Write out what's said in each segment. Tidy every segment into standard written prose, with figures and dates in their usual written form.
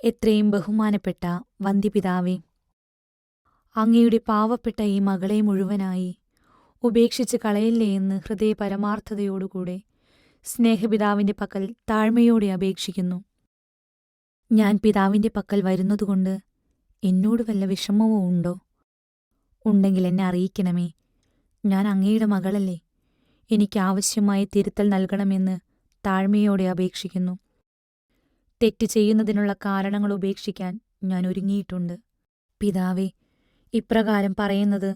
എത്രയും ബഹുമാനപ്പെട്ട വന്ദ്യപിതാവേ, അങ്ങയുടെ പാവപ്പെട്ട ഈ മകളെ മുഴുവനായി ഉപേക്ഷിച്ച് കളയല്ലേ എന്ന് ഹൃദയപരമാർത്ഥതയോടുകൂടെ സ്നേഹപിതാവിന്റെ പക്കൽ താഴ്മയോടെ അപേക്ഷിക്കുന്നു. ഞാൻ പിതാവിന്റെ പക്കൽ വരുന്നതുകൊണ്ട് എന്നോട് വല്ല വിഷമമോ ഉണ്ടോ? ഉണ്ടെങ്കിൽ എന്നെ അറിയിക്കണമേ. ഞാൻ അങ്ങയുടെ മകളല്ലേ. എനിക്കാവശ്യമായ തിരുത്തൽ നൽകണമെന്ന് താഴ്മയോടെ അപേക്ഷിക്കുന്നു. തെറ്റ് ചെയ്യുന്നതിനുള്ള കാരണങ്ങൾ ഉപേക്ഷിക്കാൻ ഞാൻ ഒരുങ്ങിയിട്ടുണ്ട്. പിതാവേ, ഇപ്രകാരം പറയുന്നത്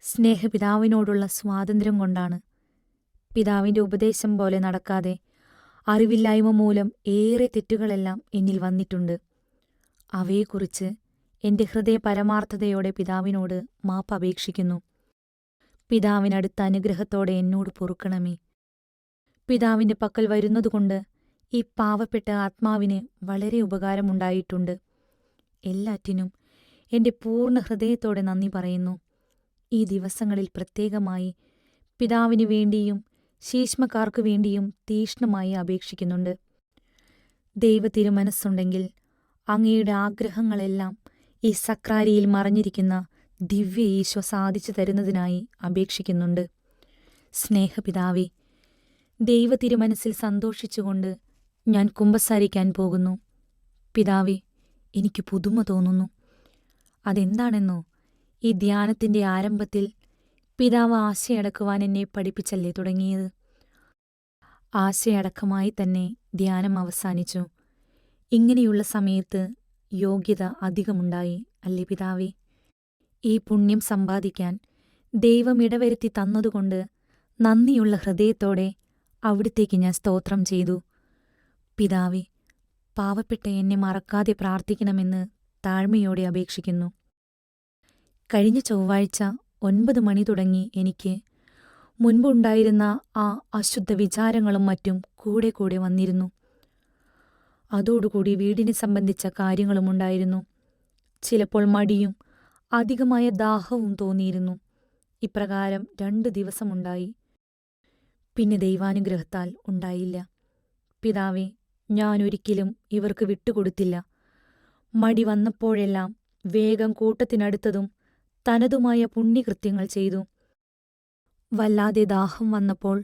സ്നേഹപിതാവിനോടുള്ള സ്വാതന്ത്ര്യം കൊണ്ടാണ്. പിതാവിന്റെ ഉപദേശം പോലെ നടക്കാതെ അറിവില്ലായ്മ മൂലം ഏറെ തെറ്റുകളെല്ലാം എന്നിൽ വന്നിട്ടുണ്ട്. അവയെക്കുറിച്ച് എന്റെ ഹൃദയപരമാർത്ഥതയോടെ പിതാവിനോട് മാപ്പപേക്ഷിക്കുന്നു. പിതാവിനടുത്ത അനുഗ്രഹത്തോടെ എന്നോട് പൊറുക്കണമേ. പിതാവിന്റെ പക്കൽ വരുന്നതുകൊണ്ട് ഈ പാവപ്പെട്ട ആത്മാവിന് വളരെ ഉപകാരമുണ്ടായിട്ടുണ്ട്. എല്ലാറ്റിനും എന്റെ പൂർണ്ണ ഹൃദയത്തോടെ നന്ദി പറയുന്നു. ഈ ദിവസങ്ങളിൽ പ്രത്യേകമായി പിതാവിനു വേണ്ടിയും ശീശ്മക്കാർക്കു വേണ്ടിയും തീഷ്ണമായി അപേക്ഷിക്കുന്നുണ്ട്. ദൈവത്തിരുമനസ്സുണ്ടെങ്കിൽ അങ്ങയുടെ ആഗ്രഹങ്ങളെല്ലാം ഈ സക്രാരിയിൽ മറഞ്ഞിരിക്കുന്ന ദിവ്യ ഈശോ സാധിച്ചു തരുന്നതിനായി അപേക്ഷിക്കുന്നുണ്ട്. സ്നേഹപിതാവേ, ദൈവത്തിരുമനസ്സിൽ സന്തോഷിച്ചുകൊണ്ട് ഞാൻ കുമ്പസാരിക്കാൻ പോകുന്നു. പിതാവേ, എനിക്ക് പുതുമ തോന്നുന്നു. അതെന്താണെന്നോ, ഈ ധ്യാനത്തിന്റെ ആരംഭത്തിൽ പിതാവ് ആശയടക്കുവാൻ എന്നെ പഠിപ്പിച്ചല്ലേ തുടങ്ങിയത്. ആശയടക്കമായി തന്നെ ധ്യാനം അവസാനിച്ചു. ഇങ്ങനെയുള്ള സമയത്ത് യോഗ്യത അധികമുണ്ടായി അല്ലേ പിതാവേ? ഈ പുണ്യം സമ്പാദിക്കാൻ ദൈവം ഇടവരുത്തി തന്നതുകൊണ്ട് നന്ദിയുള്ള ഹൃദയത്തോടെ അവിടുത്തേക്ക് ഞാൻ സ്തോത്രം ചെയ്തു. പിതാവേ, പാവപ്പെട്ട എന്നെ മറക്കാതെ പ്രാർത്ഥിക്കണമെന്ന് താഴ്മയോടെ അപേക്ഷിക്കുന്നു. കഴിഞ്ഞ ചൊവ്വാഴ്ച 9 മണി തുടങ്ങി എനിക്ക് മുൻപുണ്ടായിരുന്ന ആ അശുദ്ധ വിചാരങ്ങളും മറ്റും കൂടെ കൂടെ വന്നിരുന്നു. അതോടുകൂടി വീടിനെ സംബന്ധിച്ച കാര്യങ്ങളുമുണ്ടായിരുന്നു. ചിലപ്പോൾ മടിയും അധികമായ ദാഹവും തോന്നിയിരുന്നു. ഇപ്രകാരം 2 ദിവസമുണ്ടായി. പിന്നെ ദൈവാനുഗ്രഹത്താൽ ഉണ്ടായില്ല. പിതാവേ, ഞാനൊരിക്കലും ഇവർക്ക് വിട്ടുകൊടുത്തില്ല. മടി വന്നപ്പോഴെല്ലാം വേഗം കൂട്ടത്തിനടുത്തതും തനതുമായ പുണ്യകൃത്യങ്ങൾ ചെയ്തു. വല്ലാതെ ദാഹം വന്നപ്പോൾ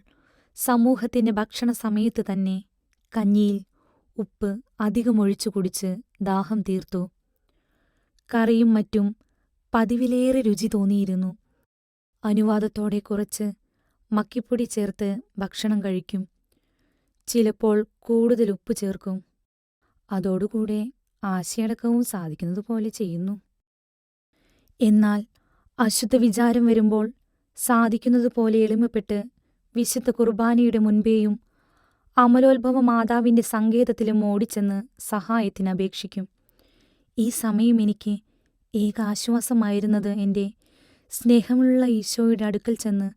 സമൂഹത്തിന്റെ ഭക്ഷണ സമയത്ത് തന്നെ കഞ്ഞിയിൽ ഉപ്പ് അധികമൊഴിച്ചു കുടിച്ച് ദാഹം തീർത്തു. കറിയും മറ്റും പതിവിലേറെ രുചി തോന്നിയിരുന്നു. അനുവാദത്തോടെ കുറച്ച് മക്കിപ്പൊടി ചേർത്ത് ഭക്ഷണം കഴിക്കും. ചിലപ്പോൾ കൂടുതൽ ഉപ്പ് ചേർക്കും. അതോടുകൂടെ ആശയടക്കവും സാധിക്കുന്നതുപോലെ ചെയ്യുന്നു. എന്നാൽ അശുദ്ധ വിചാരം വരുമ്പോൾ സാധിക്കുന്നതുപോലെ എളിമപ്പെട്ട് വിശുദ്ധ കുർബാനയുടെ മുൻപേയും അമലോത്ഭവ മാതാവിന്റെ സങ്കേതത്തിലും ഓടിച്ചെന്ന് സഹായത്തിന് അപേക്ഷിക്കും. ഈ സമയം എനിക്ക് ഏക ആശ്വാസമായിരുന്നത് എൻ്റെ സ്നേഹമുള്ള ഈശോയുടെ അടുക്കൽ ചെന്ന്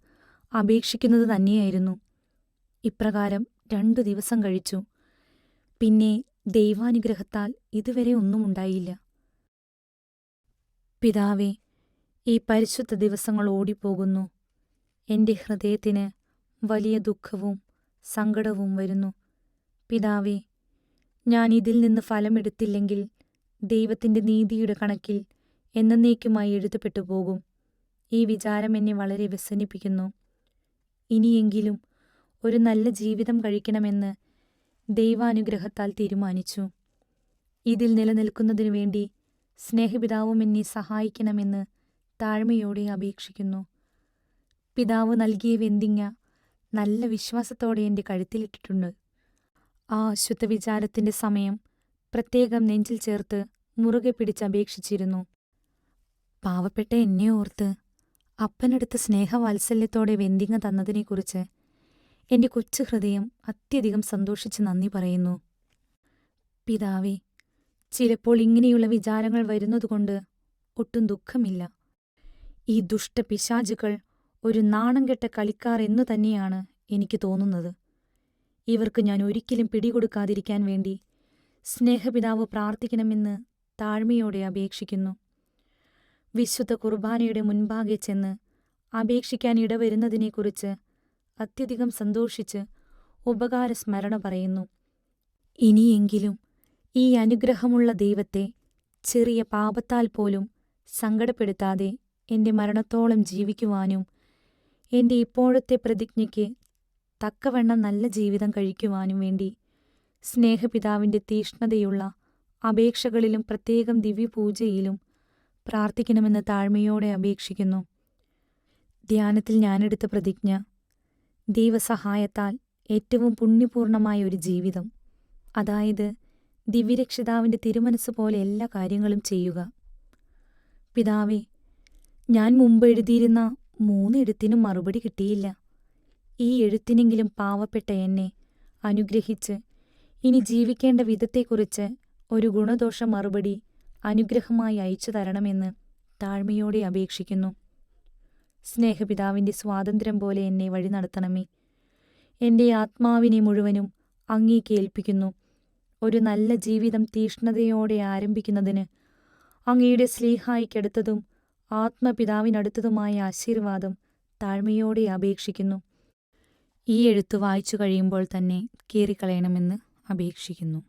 അപേക്ഷിക്കുന്നത് തന്നെയായിരുന്നു. ഇപ്രകാരം 2 ദിവസം കഴിച്ചു. പിന്നെ ദൈവാനുഗ്രഹത്താൽ ഇതുവരെ ഒന്നും ഉണ്ടായില്ല. പിതാവേ, ഈ പരിശുദ്ധ ദിവസങ്ങൾ ഓടിപ്പോകുന്നു. എൻ്റെ ഹൃദയത്തിന് വലിയ ദുഃഖവും സങ്കടവും വരുന്നു. പിതാവേ, ഞാൻ ഇതിൽ നിന്ന് ഫലമെടുത്തില്ലെങ്കിൽ ദൈവത്തിൻ്റെ നീതിയുടെ കണക്കിൽ എന്നേക്കുമായി എഴുതപ്പെട്ടു പോകും. ഈ വിചാരം എന്നെ വളരെ വ്യസനിപ്പിക്കുന്നു. ഇനിയെങ്കിലും ഒരു നല്ല ജീവിതം കഴിക്കണമെന്ന് ദൈവാനുഗ്രഹത്താൽ തീരുമാനിച്ചു. ഇതിൽ നിലനിൽക്കുന്നതിനു വേണ്ടി സ്നേഹപിതാവും എന്നെ സഹായിക്കണമെന്ന് താഴ്മയോടെ അപേക്ഷിക്കുന്നു. പിതാവ് നൽകിയ വെന്തിങ്ങ നല്ല വിശ്വാസത്തോടെ എൻ്റെ കഴുത്തിലിട്ടിട്ടുണ്ട്. ആ അശുദ്ധ വിചാരത്തിൻ്റെ സമയം പ്രത്യേകം നെഞ്ചിൽ ചേർത്ത് മുറുകെ പിടിച്ചപേക്ഷിച്ചിരുന്നു. പാവപ്പെട്ട എന്നെ ഓർത്ത് അപ്പനടുത്ത് സ്നേഹവാത്സല്യത്തോടെ വെന്തിങ്ങ തന്നതിനെക്കുറിച്ച് എൻ്റെ കൊച്ചു ഹൃദയം അത്യധികം സന്തോഷിച്ച് നന്ദി പറയുന്നു. പിതാവേ, ചിലപ്പോൾ ഇങ്ങനെയുള്ള വിചാരങ്ങൾ വരുന്നതുകൊണ്ട് ഒട്ടും ദുഃഖമില്ല. ഈ ദുഷ്ടപിശാചുകൾ ഒരു നാണംകെട്ട കളിക്കാർ എന്നു തന്നെയാണ് എനിക്ക് തോന്നുന്നത്. ഇവർക്ക് ഞാൻ ഒരിക്കലും പിടികൊടുക്കാതിരിക്കാൻ വേണ്ടി സ്നേഹപിതാവ് പ്രാർത്ഥിക്കണമെന്ന് താഴ്മയോടെ അപേക്ഷിക്കുന്നു. വിശുദ്ധ കുർബാനയുടെ മുൻപാകെ ചെന്ന് അപേക്ഷിക്കാൻ ഇടവരുന്നതിനെക്കുറിച്ച് അത്യധികം സന്തോഷിച്ച് ഉപകാരസ്മരണ പറയുന്നു. ഇനിയെങ്കിലും ഈ അനുഗ്രഹമുള്ള ദൈവത്തെ ചെറിയ പാപത്താൽ പോലും സങ്കടപ്പെടുത്താതെ എന്റെ മരണത്തോളം ജീവിക്കുവാനും എന്റെ ഇപ്പോഴത്തെ പ്രതിജ്ഞയ്ക്ക് തക്കവണ്ണം നല്ല ജീവിതം കഴിക്കുവാനും വേണ്ടി സ്നേഹപിതാവിന്റെ തീഷ്ണതയുള്ള അപേക്ഷകളിലും പ്രത്യേകം ദിവ്യപൂജയിലും പ്രാർത്ഥിക്കണമെന്ന് താഴ്മയോടെ അപേക്ഷിക്കുന്നു. ധ്യാനത്തിൽ ഞാനെടുത്ത പ്രതിജ്ഞ: ദൈവസഹായത്താൽ ഏറ്റവും പുണ്യപൂർണമായ ഒരു ജീവിതം, അതായത് ദിവ്യരക്ഷിതാവിന്റെ തിരുമനസ് പോലെ എല്ലാ കാര്യങ്ങളും ചെയ്യുക. പിതാവേ, ഞാൻ മുമ്പ് എഴുതിയിരുന്ന 3 എഴുത്തിനും മറുപടി കിട്ടിയില്ല. ഈ എഴുത്തിനെങ്കിലും പാവപ്പെട്ട എന്നെ അനുഗ്രഹിച്ച് ഇനി ജീവിക്കേണ്ട വിധത്തെക്കുറിച്ച് ഒരു ഗുണദോഷ മറുപടി അനുഗ്രഹമായി അയച്ചു തരണമെന്ന് താഴ്മയോടെ അപേക്ഷിക്കുന്നു. സ്നേഹപിതാവിന്റെ സ്വാതന്ത്ര്യം പോലെ എന്നെ വഴി നടത്തണമേ. എന്റെ ആത്മാവിനെ മുഴുവനും അങ്ങേക്ക് ഏൽപ്പിക്കുന്നു. ഒരു നല്ല ജീവിതം തീഷ്ണതയോടെ ആരംഭിക്കുന്നതിന് അങ്ങയുടെ ശ്ലീഹായിക്കടുത്തതും ആത്മപിതാവിനടുത്തതുമായ ആശീർവാദം താഴ്മയോടെ അപേക്ഷിക്കുന്നു. ഈ എഴുത്ത് വായിച്ചു കഴിയുമ്പോൾ തന്നെ കീറിക്കളയണമെന്ന് അപേക്ഷിക്കുന്നു.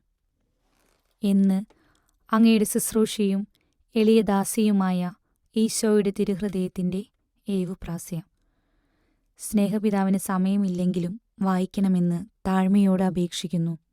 എന്ന് അങ്ങയുടെ ശുശ്രൂഷയും എളിയ ദാസിയുമായ ഈശോയുടെ തിരുഹൃദയത്തിൻ്റെ ഏവുപ്രാസ്യം. സ്നേഹപിതാവിന് സമയമില്ലെങ്കിലും വായിക്കണമെന്ന് താഴ്മയോട് അപേക്ഷിക്കുന്നു.